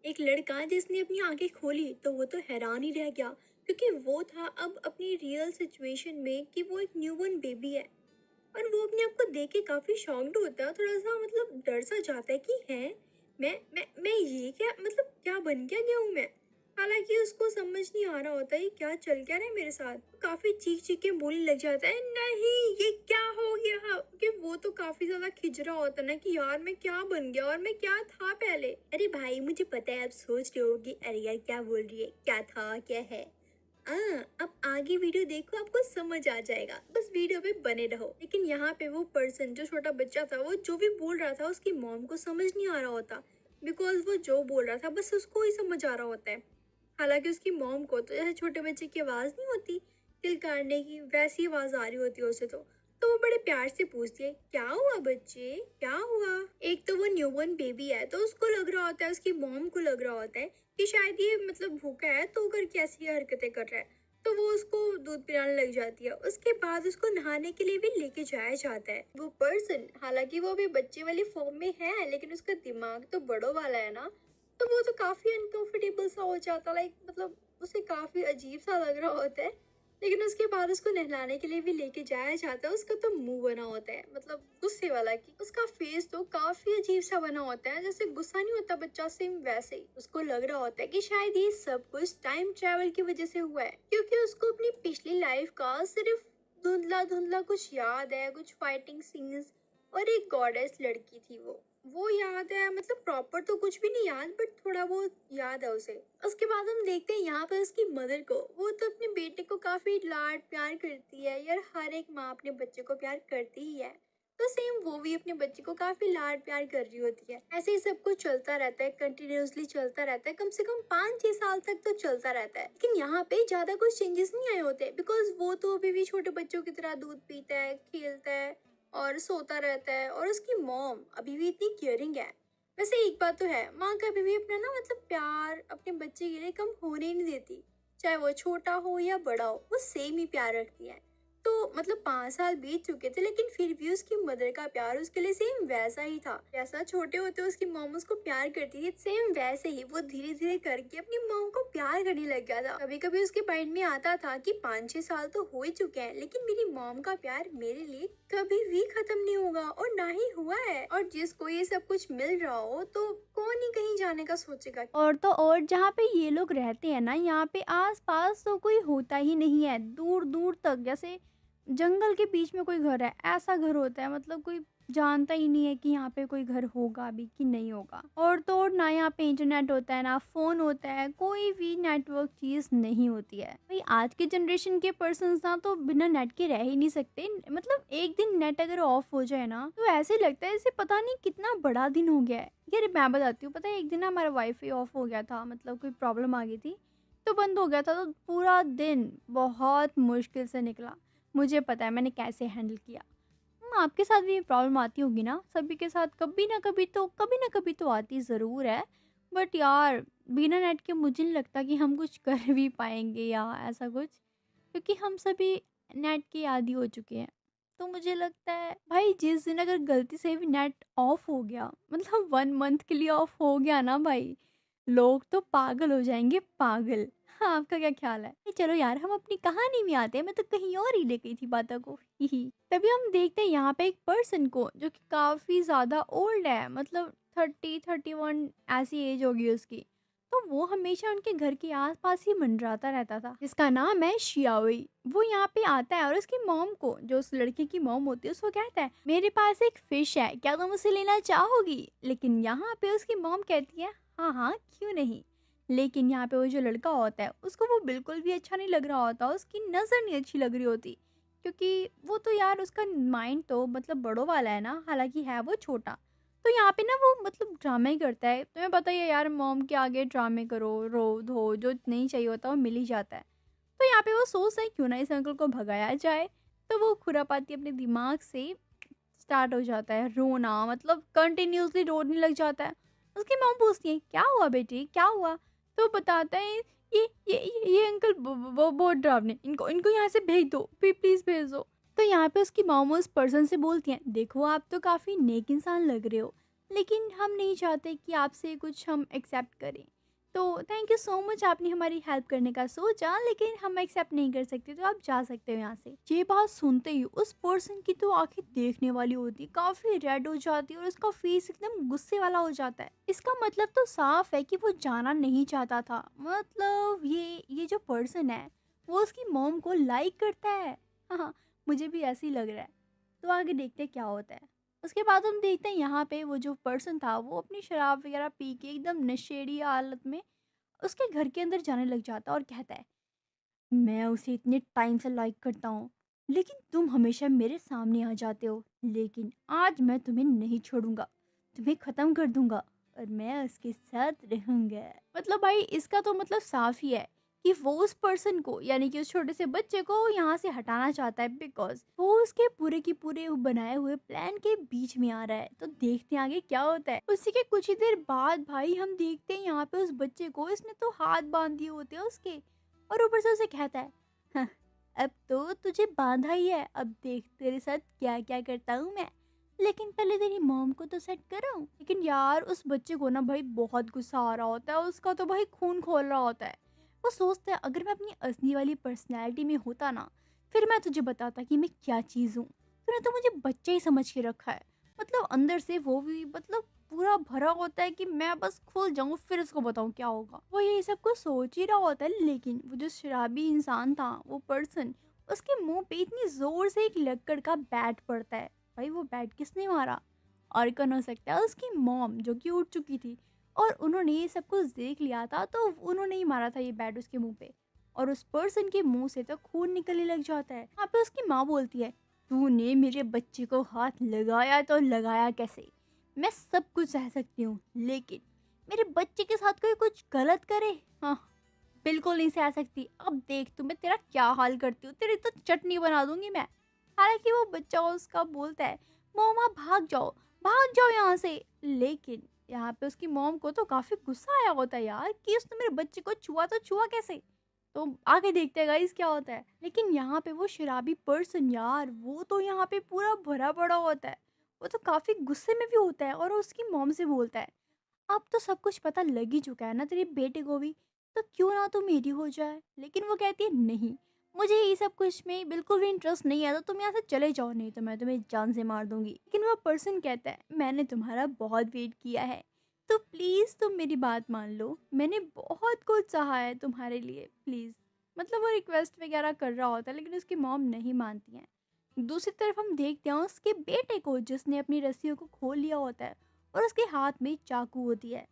एक लड़का जिसने अपनी आंखें खोली तो वो तो हैरान ही रह गया, क्योंकि वो था अब अपनी रियल सिचुएशन में कि वो एक न्यूबॉर्न बेबी है। और वो अपने आप को देख के काफी शॉक्ड होता है, थोड़ा सा मतलब डर सा जाता है कि है मैं ये क्या मतलब क्या बन क्या गया हूँ मैं। हालांकि उसको समझ नहीं आ रहा होता है क्या चल क्या रहा है मेरे साथ। काफी चीख चीख के बोलने लग जाता है, नहीं ये क्या हो गया, कि वो तो काफी ज्यादा खिज रहा होता है ना कि यार मैं क्या बन गया और मैं क्या था पहले। अरे भाई मुझे पता है आप सोच रहे हो कि अरे यार क्या बोल रही है, क्या था क्या है। अब आगे वीडियो देखो आपको समझ आ जाएगा, बस वीडियो पे बने रहो। लेकिन यहाँ पे वो पर्सन जो छोटा बच्चा था वो जो भी बोल रहा था उसकी मॉम को समझ नहीं आ रहा होता, बिकॉज वो जो बोल रहा था बस उसको ही समझ आ रहा होता है। हालांकि उसकी मॉम को तो जैसे छोटे बच्चे की आवाज नहीं होती तिल काटने की, वैसी आवाज आ रही होती है उसे। तो वो बड़े प्यार से पूछती है, क्या हुआ बच्चे क्या हुआ। एक तो वो न्यूबॉर्न बेबी है तो उसको लग रहा होता है, उसकी मॉम को लग रहा होता है कि शायद ये मतलब भूखा है तो करके ऐसी हरकतें कर रहा है। तो वो उसको दूध पिलाने लग जाती है। उसके बाद उसको नहाने के लिए भी लेके जाया जाता है। वो पर्सन हालांकि वो भी बच्चे वाली फॉर्म में है, लेकिन उसका दिमाग तो बड़ों वाला है ना। तो वो तो काफी अनकंफर्टेबल सा हो जाता, लाइक मतलब उसे काफी अजीब सा लग रहा होता है। लेकिन उसके बाद उसको नहलाने के लिए भी लेके जाया जाता है। उसका तो मुंह बना होता है मतलब गुस्से वाला, की उसका फेस तो काफी अजीब सा बना होता है, जैसे गुस्सा नहीं होता बच्चा सेम वैसे ही। उसको लग रहा होता है कि शायद ये सब कुछ टाइम ट्रेवल की वजह से हुआ है, क्योंकि उसको अपनी पिछली लाइफ का सिर्फ धुंधला धुंधला कुछ याद है, कुछ फाइटिंग सीन्स और एक गॉडेस लड़की थी वो याद है। मतलब प्रॉपर तो कुछ भी नहीं याद, बट थोड़ा बहुत याद है उसे। उसके बाद हम देखते हैं यहाँ पर उसकी मदर को। वो तो अपने बेटे को काफी लाड प्यार करती है यार, हर एक माँ अपने बच्चे को प्यार करती ही है। तो सेम वो भी अपने बच्चे को काफी लाड प्यार कर रही होती है। ऐसे ही सब कुछ चलता रहता है, कंटिन्यूअसली चलता रहता है, कम से कम 5-6 साल तक तो चलता रहता है। लेकिन यहाँ पे ज्यादा कुछ चेंजेस नहीं आए होते, बिकॉज वो तो अभी भी छोटे बच्चों की तरह दूध पीता है, खेलता है और सोता रहता है। और उसकी मॉम अभी भी इतनी केयरिंग है। वैसे एक बात तो है, माँ कभी भी अपना ना मतलब प्यार अपने बच्चे के लिए कम होने ही नहीं देती। चाहे वो छोटा हो या बड़ा हो, वो सेम ही प्यार रखती है। तो मतलब 5 साल बीत चुके थे, लेकिन फिर भी उसकी मदर का प्यार उसके लिए सेम वैसा ही था। जैसा छोटे होते उसकी मॉम उसको प्यार करती थी, सेम वैसे ही वो धीरे धीरे करके अपनी मॉम को प्यार करने लग गया था। कभी कभी उसके माइंड में आता था कि 5-6 साल तो हो ही चुके हैं, लेकिन मेरी मॉम का प्यार मेरे लिए कभी भी खत्म नहीं होगा, और ना ही हुआ है। और जिसको ये सब कुछ मिल रहा हो तो कौन ही कहीं जाने का सोचेगा। और तो और जहाँ पे ये लोग रहते हैं ना, यहाँ पे आस-पास तो कोई होता ही नहीं है, दूर-दूर तक। जैसे जंगल के बीच में कोई घर है, ऐसा घर होता है। मतलब कोई जानता ही नहीं है कि यहाँ पे कोई घर होगा भी कि नहीं होगा। और तो और ना यहाँ पे इंटरनेट होता है, ना फ़ोन होता है, कोई भी नेटवर्क चीज़ नहीं होती है। भाई आज के जनरेशन के पर्सन्स ना तो बिना नेट के रह ही नहीं सकते। मतलब एक दिन नेट अगर ऑफ हो जाए ना, तो ऐसे लगता है जैसे पता नहीं कितना बड़ा दिन हो गया है। यार मैं बताती हूँ, पता है एक दिन ना हमारा वाईफ़ाई ऑफ हो गया था, मतलब कोई प्रॉब्लम आ गई थी, तो बंद हो गया था। तो पूरा दिन बहुत मुश्किल से निकला। मुझे पता है मैंने कैसे हैंडल किया। आपके साथ भी ये प्रॉब्लम आती होगी ना? सभी के साथ कभी ना कभी तो आती ज़रूर है। बट यार बिना नेट के मुझे नहीं लगता कि हम कुछ कर भी पाएँगे या ऐसा कुछ, क्योंकि हम सभी नेट के आदी हो चुके हैं। तो मुझे लगता है भाई जिस दिन अगर गलती से भी नेट ऑफ हो गया, मतलब 1 मंथ के लिए ऑफ हो गया ना भाई, लोग तो पागल हो जाएँगे, पागल। हाँ, आपका क्या ख़्याल है? चलो यार हम अपनी कहानी में आते हैं, मैं तो कहीं और ही ले गई थी बातों को। तभी हम देखते हैं यहाँ पे एक पर्सन को जो कि काफ़ी ज़्यादा ओल्ड है, मतलब 30-31 ऐसी एज होगी उसकी। तो वो हमेशा उनके घर के आस-पास ही मंडराता रहता था, जिसका नाम है शियाओई। वो यहाँ पे आता है और उसकी मॉम को, जो उस लड़के की मॉम होती है, उसको कहता है, "मेरे पास एक फिश है, क्या तुम उसे लेना चाहोगी?" लेकिन यहाँ पे उसकी मॉम कहती है, "हाँ, हाँ, क्यों नहीं?" लेकिन यहाँ पे वो जो लड़का होता है, उसको वो बिल्कुल भी अच्छा नहीं लग रहा होता, उसकी नज़र नहीं अच्छी लग रही होती। क्योंकि वो तो यार उसका माइंड तो मतलब बड़ों वाला है ना, हालाँकि है वो छोटा। तो यहाँ पे ना वो मतलब ड्रामा ही करता है। तुम्हें पता ही है यार मॉम के आगे ड्रामे करो, रो-धो, जो नहीं चाहिए होता वो मिल ही जाता है। तो यहाँ पे वो सोचता है क्यों ना इस अंकल को भगाया जाए। तो वो खुरापाती अपने दिमाग से स्टार्ट हो जाता है रोना, मतलब कंटिन्यूअसली रोने लग जाता है। उसकी मॉम पूछती है, "क्या हुआ बेटी, क्या हुआ?" तो बताता है, "ये अंकल वो बहुत डरावने, इनको इनको यहाँ से भेज दो, प्लीज़ भेज दो।" तो यहाँ पे उसकी मॉम उस पर्सन से बोलती हैं, "देखो आप तो काफ़ी नेक इंसान लग रहे हो, लेकिन हम नहीं चाहते कि आपसे कुछ हम एक्सेप्ट करें। तो थैंक यू सो मच, आपने हमारी हेल्प करने का सोचा, लेकिन हम एक्सेप्ट नहीं कर सकते, तो आप जा सकते हो यहाँ से। ये बात सुनते ही उस पर्सन की तो आंखें देखने वाली होती, काफ़ी रेड हो जाती है और उसका फेस एकदम गुस्से वाला हो जाता है। इसका मतलब तो साफ है कि वो जाना नहीं चाहता था। मतलब ये जो पर्सन है वो उसकी मॉम को लाइक करता है। हाँ हाँ, मुझे भी ऐसे ही लग रहा है। तो आगे देखते हैं क्या होता है। उसके बाद हम देखते हैं यहाँ पे वो जो पर्सन था वो अपनी शराब वगैरह पी के एकदम नशेड़ी हालत में उसके घर के अंदर जाने लग जाता है और कहता है, मैं उसे इतने टाइम से लाइक करता हूँ, लेकिन तुम हमेशा मेरे सामने आ जाते हो, लेकिन आज मैं तुम्हें नहीं छोड़ूंगा, तुम्हें खत्म कर दूंगा और मैं उसके साथ रहूंगा। मतलब भाई इसका तो मतलब साफ ही है कि वो उस पर्सन को यानी कि उस छोटे से बच्चे को यहाँ से हटाना चाहता है, बिकॉज वो उसके पूरे की पूरे वो बनाए हुए प्लान के बीच में आ रहा है। तो देखते हैं आगे क्या होता है। उसी के कुछ ही देर बाद भाई हम देखते हैं यहाँ पे उस बच्चे को इसने तो हाथ बांध दिए होते हैं उसके, और ऊपर से उसे कहता है, "हाँ, अब तो तुझे बांधा ही है, अब देख तेरे साथ क्या क्या करता हूँ मैं, लेकिन पहले तेरी मॉम को तो सेट कराऊं।" लेकिन यार उस बच्चे को ना भाई बहुत गुस्सा आ रहा होता है, उसका तो भाई खून खोल रहा होता है। वो सोचता है अगर मैं अपनी असली वाली पर्सनैलिटी में होता ना, फिर मैं तुझे बताता कि मैं क्या चीज़ हूँ। तूने तो मुझे बच्चा ही समझ के रखा है। मतलब अंदर से वो भी मतलब पूरा भरा होता है कि मैं बस खुल जाऊँ फिर इसको बताऊँ क्या होगा। वो ये सब कुछ सोच ही रहा होता है, लेकिन वो जो शराबी इंसान था वो पर्सन, उसके मुंह पे इतनी जोर से एक लक्कड़ का बैट पड़ता है। भाई वो बैट किसने मारा? और कौन हो सकता है? उसकी मॉम जो कि उठ चुकी थी, और उन्होंने ये सब कुछ देख लिया था, तो उन्होंने ही मारा था ये बैट उसके मुंह पे। और उस पर्सन के मुंह से तो खून निकलने लग जाता है। यहाँ पे उसकी माँ बोलती है, तूने मेरे बच्चे को हाथ लगाया तो लगाया कैसे? मैं सब कुछ सह सकती हूँ, लेकिन मेरे बच्चे के साथ कोई कुछ गलत करे, हाँ, बिल्कुल नहीं सह सकती। अब देख तू मैं तेरा क्या हाल करती हूँ, तेरी तो चटनी बना दूंगी मैं। हालांकि वो बच्चा उसका बोलता है, मोमा भाग जाओ यहाँ से। लेकिन यहाँ पे उसकी मॉम को तो काफी गुस्सा आया होता है यार कि उसने मेरे बच्चे को छुआ, तो छुआ कैसे। तो आगे देखते हैं गाइस क्या होता है। लेकिन यहाँ पे वो शराबी पर्सन यार वो तो यहाँ पे पूरा भरा पड़ा होता है। वो तो काफी गुस्से में भी होता है और उसकी मॉम से बोलता है, अब तो सब कुछ पता लग ही चुका है ना तेरे बेटे को भी, तो क्यों ना तू मेरी हो जाए। लेकिन वो कहती है, नहीं, मुझे ये सब कुछ में बिल्कुल भी इंटरेस्ट नहीं है, तो तुम यहाँ से चले जाओ, नहीं तो मैं तुम्हें जान से मार दूंगी। लेकिन वो पर्सन कहता है, मैंने तुम्हारा बहुत वेट किया है, तो प्लीज़ तुम मेरी बात मान लो, मैंने बहुत कुछ सहा है तुम्हारे लिए, प्लीज़। मतलब वो रिक्वेस्ट वगैरह कर रहा होता है, लेकिन उसकी मॉम नहीं मानती हैं। दूसरी तरफ हम देखते हैं उसके बेटे को जिसने अपनी रस्सियों को खोल लिया होता है और उसके हाथ में चाकू होती है।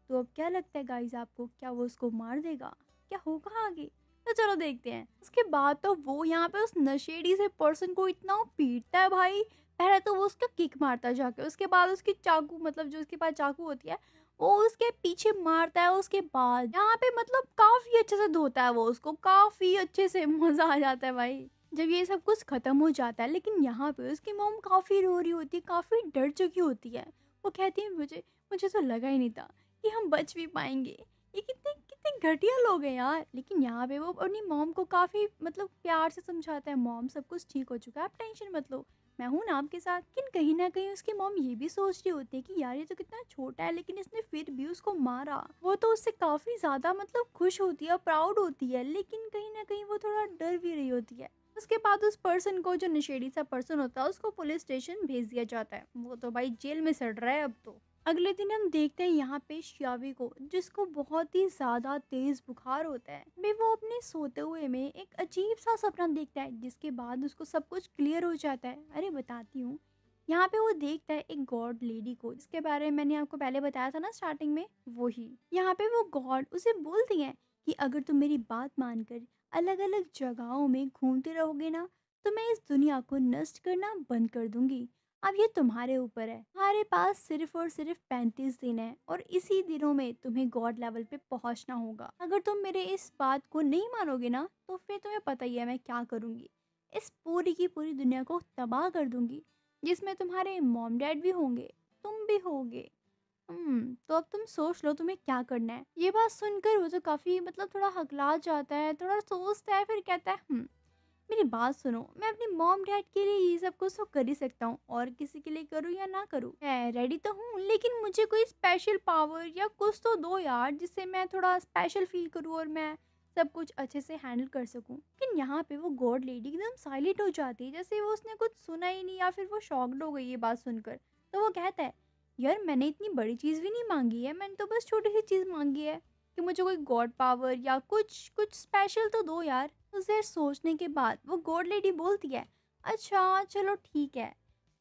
तो अब क्या लगता है गाइस आपको, क्या वो उसको मार देगा? क्या होगा आगे? तो चलो देखते हैं। उसके बाद तो वो यहाँ पे उस नशेड़ी से पर्सन को इतना पीटता है भाई। पहले तो वो उसका किक मारता है जाके, उसके बाद उसकी चाकू मतलब जो उसके पास चाकू होती है वो उसके पीछे मारता है। उसके बाद यहाँ पे मतलब काफी अच्छे से धोता है वो उसको, काफी अच्छे से मजा आ जाता है भाई जब ये सब कुछ खत्म हो जाता है। लेकिन यहाँ पे उसकी मॉम काफी रो रही होती है, काफी डर चुकी होती है। वो कहती है, मुझे मुझे तो लगा ही नहीं था कि हम बच भी पाएंगे। ये कितने कितने घटिया लोग हैं यार। लेकिन यहाँ पे वो अपनी मॉम को काफी मतलब प्यार से समझाता है, मॉम सब कुछ ठीक हो चुका है, आप टेंशन मत लो, मैं हूं ना आपके साथ। लेकिन कहीं ना कहीं उसकी मॉम ये भी सोच रही होती है कि यार ये तो कितना छोटा है, लेकिन इसने फिर भी उसको मारा। वो तो उससे काफी ज्यादा मतलब खुश होती है, प्राउड होती है, लेकिन कहीं ना कहीं वो थोड़ा डर भी रही होती है। उसके बाद उस पर्सन को, जो नशेड़ी सा पर्सन होता है, उसको पुलिस स्टेशन भेज दिया जाता है। वो तो भाई जेल में सड़ रहा है अब तो। अगले दिन हम देखते हैं यहाँ पे श्यावी को, जिसको बहुत ही ज्यादा तेज बुखार होता है। वे वो अपने सोते हुए में एक अजीब सा सपना देखता है, जिसके बाद उसको सब कुछ क्लियर हो जाता है। अरे बताती हूँ। यहाँ पे वो देखता है एक गॉड लेडी को, जिसके बारे में मैंने आपको पहले बताया था ना स्टार्टिंग में, वही। यहाँ पे वो गॉड उसे बोलती है कि अगर तुम मेरी बात मानकर अलग अलग जगहों में घूमते रहोगे ना, तो मैं इस दुनिया को नष्ट करना बंद कर दूंगी। अब ये तुम्हारे ऊपर है। हमारे पास सिर्फ और सिर्फ 35 दिन है, और इसी दिनों में तुम्हें गॉड लेवल पे पहुंचना होगा। अगर तुम मेरे इस बात को नहीं मानोगे ना, तो फिर तुम्हें पता ही है मैं क्या करूंगी। इस पूरी की पूरी दुनिया को तबाह कर दूंगी, जिसमें तुम्हारे मॉम डैड भी होंगे, तुम भी होगे। तो अब तुम सोच लो तुम्हें क्या करना है। ये बात सुनकर वो तो काफी मतलब थोड़ा हकला जाता है, थोड़ा सोचता है, फिर कहता है, मेरी बात सुनो, मैं अपनी मॉम डैड के लिए ये सब कुछ तो कर ही सकता हूँ, और किसी के लिए करूँ या ना करूँ, मैं रेडी तो हूँ, लेकिन मुझे कोई स्पेशल पावर या कुछ तो दो यार, जिससे मैं थोड़ा स्पेशल फील करूँ और मैं सब कुछ अच्छे से हैंडल कर सकूँ। लेकिन यहाँ पे वो गॉड लेडी एकदम साइलेंट हो जाती है, जैसे वो उसने कुछ सुना ही नहीं, या फिर वो शॉक्ड हो गई ये बात सुनकर। तो वो कहता है, यार मैंने इतनी बड़ी चीज़ भी नहीं मांगी है, मैंने तो बस छोटी सी चीज़ मांगी है कि मुझे कोई गॉड पावर या कुछ कुछ स्पेशल तो दो यार। कुछ देर सोचने के बाद वो गॉड लेडी बोलती है, अच्छा चलो ठीक है,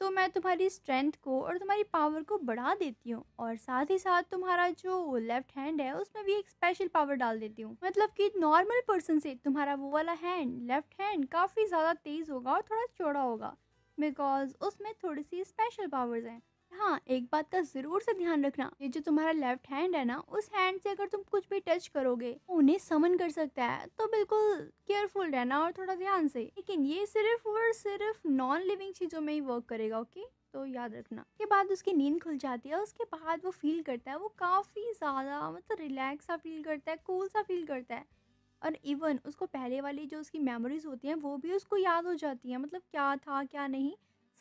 तो मैं तुम्हारी स्ट्रेंथ को और तुम्हारी पावर को बढ़ा देती हूँ, और साथ ही साथ तुम्हारा जो लेफ्ट हैंड है उसमें भी एक स्पेशल पावर डाल देती हूँ। मतलब कि नॉर्मल पर्सन से तुम्हारा वो वाला हैंड, लेफ्ट हैंड, काफ़ी ज़्यादा तेज़ होगा और थोड़ा चौड़ा होगा, बिकॉज उसमें थोड़ी सी स्पेशल पावर्स हैं। हाँ, एक बात का ज़रूर से ध्यान रखना, ये जो तुम्हारा लेफ्ट हैंड है ना, उस हैंड से अगर तुम कुछ भी टच करोगे, वो उन्हें समन कर सकता है, तो बिल्कुल केयरफुल रहना और थोड़ा ध्यान से। लेकिन ये सिर्फ और सिर्फ नॉन लिविंग चीज़ों में ही वर्क करेगा, ओके? तो याद रखना। के बाद उसकी नींद खुल जाती है, उसके बाद वो फील करता है, वो काफ़ी ज़्यादा मतलब रिलैक्स सा फील करता है, कूल सा फील करता है। और इवन उसको पहले वाली जो उसकी मेमोरीज होती हैं वो भी उसको याद हो जाती हैं, मतलब क्या था क्या नहीं,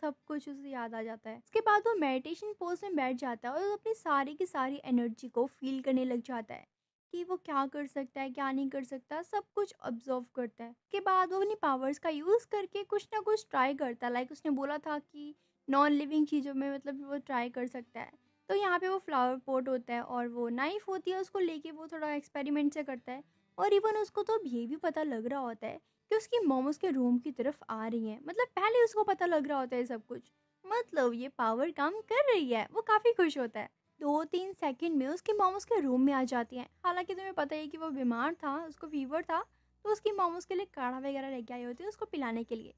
सब कुछ उसे याद आ जाता है। उसके बाद वो मेडिटेशन पोज में बैठ जाता है और अपनी सारी की सारी एनर्जी को फील करने लग जाता है कि वो क्या कर सकता है क्या नहीं कर सकता, सब कुछ ऑब्जर्व करता है। उसके बाद वो अपनी पावर्स का यूज़ करके कुछ ना कुछ ट्राई करता है, लाइक उसने बोला था कि नॉन लिविंग चीज़ों में मतलब वो ट्राई कर सकता है। तो यहाँ पे वो फ्लावर पॉट होता है और वो नाइफ होती है, उसको लेके वो थोड़ा एक्सपेरिमेंट से करता है। और इवन उसको तो अब ये भी पता लग रहा होता है कि उसकी मॉम उसके रूम की तरफ आ रही हैं, मतलब पहले उसको पता लग रहा होता है सब कुछ, मतलब ये पावर काम कर रही है। वो काफ़ी खुश होता है। 2-3 सेकंड में उसकी मॉम उसके रूम में आ जाती हैं। हालांकि तुम्हें पता है कि वो बीमार था, उसको फीवर था, तो उसकी मॉम उसके लिए काढ़ा वगैरह लेके आई होती है उसको पिलाने के लिए।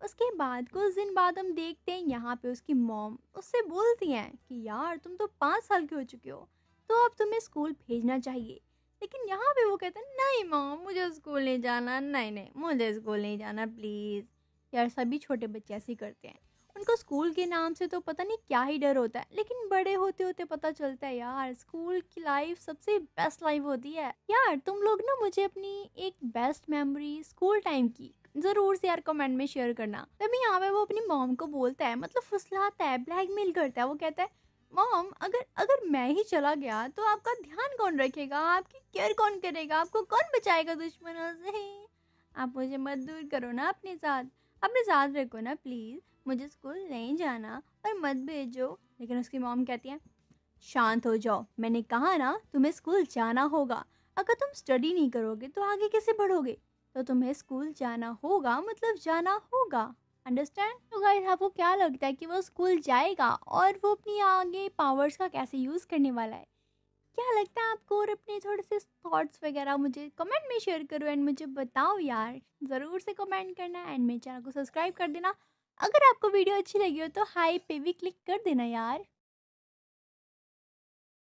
उसके बाद कुछ दिन बाद हम देखते हैं यहाँ पे उसकी मॉम उससे बोलती हैं कि यार तुम तो 5 साल के हो चुके हो, तो अब तुम्हें स्कूल भेजना चाहिए। लेकिन यहाँ पे वो कहते हैं, नहीं मॉम मुझे स्कूल नहीं जाना, नहीं नहीं मुझे स्कूल नहीं जाना प्लीज़। यार सभी छोटे बच्चे ऐसे ही करते हैं, उनको स्कूल के नाम से तो पता नहीं क्या ही डर होता है, लेकिन बड़े होते होते पता चलता है यार स्कूल की लाइफ सबसे बेस्ट लाइफ होती है। यार तुम लोग ना मुझे अपनी एक बेस्ट मेमोरी स्कूल टाइम की ज़रूर से यार कमेंट में शेयर करना। तभी यहाँ पे वो अपनी मॉम को बोलता है, मतलब फुसलाता है, ब्लैकमेल करता है। वो कहता है, मॉम अगर अगर मैं ही चला गया तो आपका ध्यान कौन रखेगा, आपकी केयर कौन करेगा, आपको कौन बचाएगा दुश्मनों से? आप मुझे मत दूर करो ना अपने साथ रखो ना प्लीज़। मुझे स्कूल नहीं जाना और मत भेजो। लेकिन उसकी मॉम कहती है, शांत हो जाओ, मैंने कहा ना तुम्हें स्कूल जाना होगा। अगर तुम स्टडी नहीं करोगे तो आगे कैसे बढ़ोगे? तो तुम्हें स्कूल जाना होगा, मतलब जाना होगा। अंडरस्टैंड? तो गाइस आपको क्या लगता है कि वो स्कूल जाएगा और वो अपनी आगे पावर्स का कैसे यूज़ करने वाला है? क्या लगता है आपको? और अपने थोड़े से थॉट्स वगैरह मुझे कमेंट में शेयर करो एंड मुझे बताओ यार। ज़रूर से कमेंट करना एंड मेरे चैनल को सब्सक्राइब कर देना। अगर आपको वीडियो अच्छी लगी हो तो हाई पे भी क्लिक कर देना यार।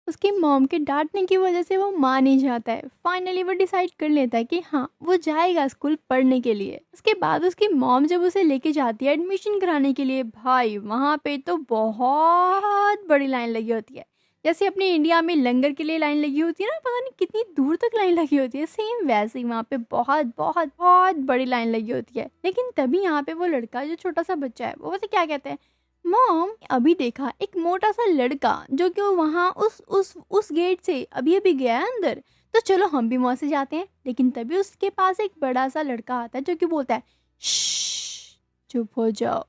उसकी मॉम के डाँटने की वजह से वो मान ही जाता है। फाइनली वो डिसाइड कर लेता है कि हाँ, वो जाएगा स्कूल पढ़ने के लिए। उसके बाद उसकी मॉम जब उसे लेके जाती है एडमिशन कराने के लिए, भाई वहाँ पे तो बहुत बड़ी लाइन लगी होती है। जैसे अपने इंडिया में लंगर के लिए लाइन लगी होती है ना, पता नहीं कितनी दूर तक लाइन लगी होती है, सेम वैसे ही वहाँ पे बहुत बहुत बहुत बड़ी लाइन लगी होती है। लेकिन तभी यहाँ पे वो लड़का जो छोटा-सा बच्चा है, वो पता क्या कहता है, मॉम अभी देखा एक मोटा सा लड़का जो कि वो वहाँ उस गेट से अभी अभी गया है अंदर, तो चलो हम भी वहाँ से जाते हैं। लेकिन तभी उसके पास एक बड़ा सा लड़का आता है जो कि बोलता है, श्श्श, चुप हो जाओ,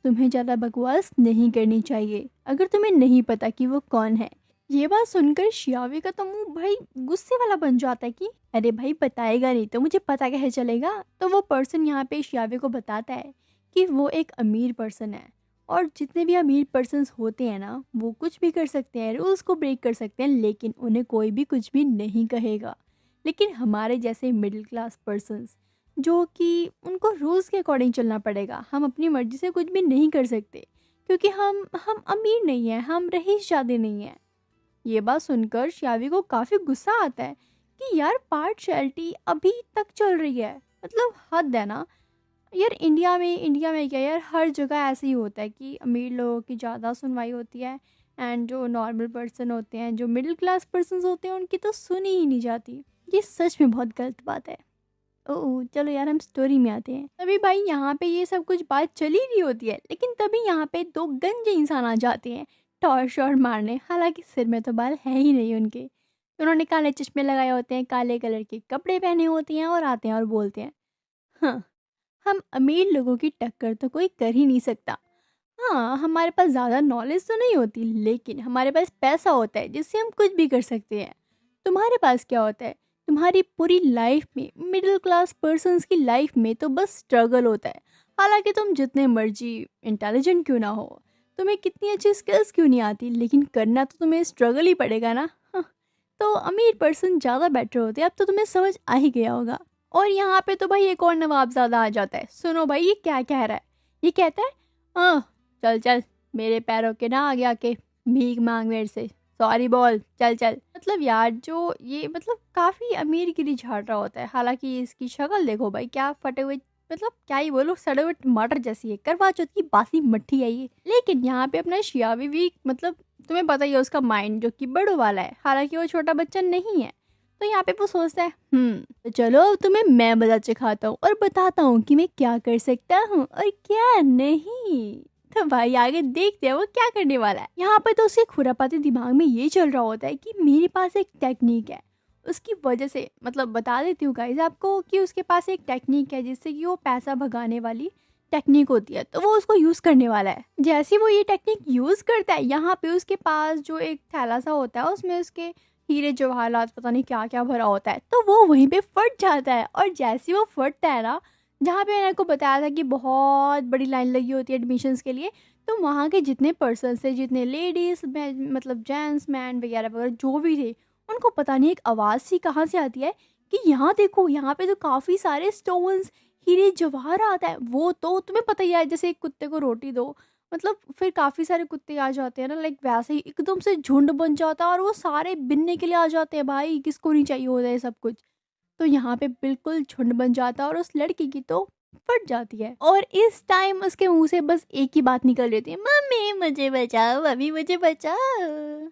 तुम्हें ज़्यादा बकवास नहीं करनी चाहिए अगर तुम्हें नहीं पता कि वो कौन है। ये बात सुनकर शियावी का तो मुंह भाई गुस्से वाला बन जाता है कि अरे भाई बताएगा नहीं तो मुझे पता कैसे चलेगा। तो वो पर्सन यहाँ पे शियावी को बताता है कि वो एक अमीर पर्सन है, और जितने भी अमीर पर्सन्स होते हैं ना वो कुछ भी कर सकते हैं, रूल्स को ब्रेक कर सकते हैं, लेकिन उन्हें कोई भी कुछ भी नहीं कहेगा। लेकिन हमारे जैसे मिडिल क्लास पर्सन्स जो कि उनको रूल्स के अकॉर्डिंग चलना पड़ेगा, हम अपनी मर्ज़ी से कुछ भी नहीं कर सकते क्योंकि हम अमीर नहीं हैं, हम रईस ज़्यादा नहीं हैं। ये बात सुनकर श्यावी को काफ़ी गुस्सा आता है कि यार पार्शियलिटी अभी तक चल रही है, मतलब हद है ना। यार इंडिया में क्या यार, हर जगह ऐसे ही होता है कि अमीर लोगों की ज़्यादा सुनवाई होती है एंड जो नॉर्मल पर्सन होते हैं, जो मिडिल क्लास पर्सन्स होते हैं, उनकी तो सुनी ही नहीं जाती। ये सच में बहुत गलत बात है। ओह! चलो यार हम स्टोरी में आते हैं। तभी भाई यहाँ पे ये सब कुछ बात चल ही रही होती है, लेकिन तभी यहाँ पे 2 गंजे इंसान आ जाते हैं, टॉर्च-वॉर्च मारने। हालाँकि सिर में तो बाल है ही नहीं उनके। उन्होंने काले चश्मे लगाए होते हैं, काले कलर के कपड़े पहने होते हैं और आते हैं और बोलते हैं, हाँ, हम अमीर लोगों की टक्कर तो कोई कर ही नहीं सकता। हाँ, हमारे पास ज़्यादा नॉलेज तो नहीं होती, लेकिन हमारे पास पैसा होता है जिससे हम कुछ भी कर सकते हैं। तुम्हारे पास क्या होता है? तुम्हारी पूरी लाइफ में, मिडिल क्लास पर्सन्स की लाइफ में तो बस स्ट्रगल होता है। हालाँकि तुम जितने मर्ज़ी इंटेलिजेंट क्यों ना हो, तुम्हें कितनी अच्छी स्किल्स क्यों नहीं आती, लेकिन करना तो तुम्हें स्ट्रगल ही पड़ेगा ना। हाँ, तो अमीर पर्सन ज़्यादा बेटर होते हैं, अब तो तुम्हें समझ आ ही गया होगा। और यहाँ पे तो भाई एक और नवाबज़ादा आ जाता है। सुनो भाई ये क्या कह रहा है? ये कहता है, हाँ, चल चल मेरे पैरों के ना आगे आके भीख मांग मेरे से, सॉरी बोल, चल चल। मतलब यार जो ये मतलब काफ़ी अमीरगिरी झाड़ रहा होता है। हालाँकि इसकी शक्ल देखो भाई, क्या फटे हुए, मतलब क्या ही बोलूँ, सड़े हुए टमाटर जैसी है, करवा चौथ की बासी मट्ठी है ये। लेकिन यहाँ पे अपना शियावी भी मतलब तुम्हें पता ही है उसका माइंड जो कि बड़ों वाला है, हालाँकि वो छोटा बच्चा नहीं है। तो यहाँ पे वो सोचता है, तो चलो अब तुम्हें मैं मज़ा चखाता हूँ और बताता हूँ कि मैं क्या कर सकता हूँ और क्या नहीं। तो भाई आगे देखते हैं वो क्या करने वाला है। यहाँ पे तो उसके खुरापाती दिमाग में ये चल रहा होता है कि मेरे पास एक टेक्निक है, उसकी वजह से मतलब बता देती हूँ गाइस आपको कि उसके पास एक टेक्निक है जिससे कि वो पैसा भगाने वाली टेक्निक होती है, तो वो उसको यूज़ करने वाला है। जैसे ही वो ये टेक्निक यूज़ करता है, यहाँ पे उसके पास जो एक थैला सा होता है उसमें उसके हीरे जवाहरात पता नहीं क्या क्या भरा होता है, तो वो वहीं पे फट जाता है। और जैसे ही वो फटता है ना, जहाँ पे मैंने आपको बताया था कि बहुत बड़ी लाइन लगी होती है एडमिशन्स के लिए, तो वहाँ के जितने पर्सन्स थे, जितने लेडीज़ मतलब जेंट्स मैन वगैरह वगैरह जो भी थे, उनको पता नहीं एक आवाज़ सी कहाँ से आती है कि यहाँ देखो, यहाँ पे तो काफ़ी सारे स्टोन्स, हीरे जवाहरात है। वो तो तुम्हें पता ही है, जैसे एक कुत्ते को रोटी दो, मतलब फिर काफ़ी सारे कुत्ते आ जाते हैं ना, लाइक वैसे ही एकदम से झुंड बन जाता है और वो सारे बिनने के लिए आ जाते हैं। भाई किसको नहीं चाहिए होता है सब कुछ। तो यहाँ पे बिल्कुल झुंड बन जाता है और उस लड़की की तो फट जाती है। और इस टाइम उसके मुंह से बस एक ही बात निकल रही है, मम्मी मुझे बचाओ, मम्मी मुझे बचाओ।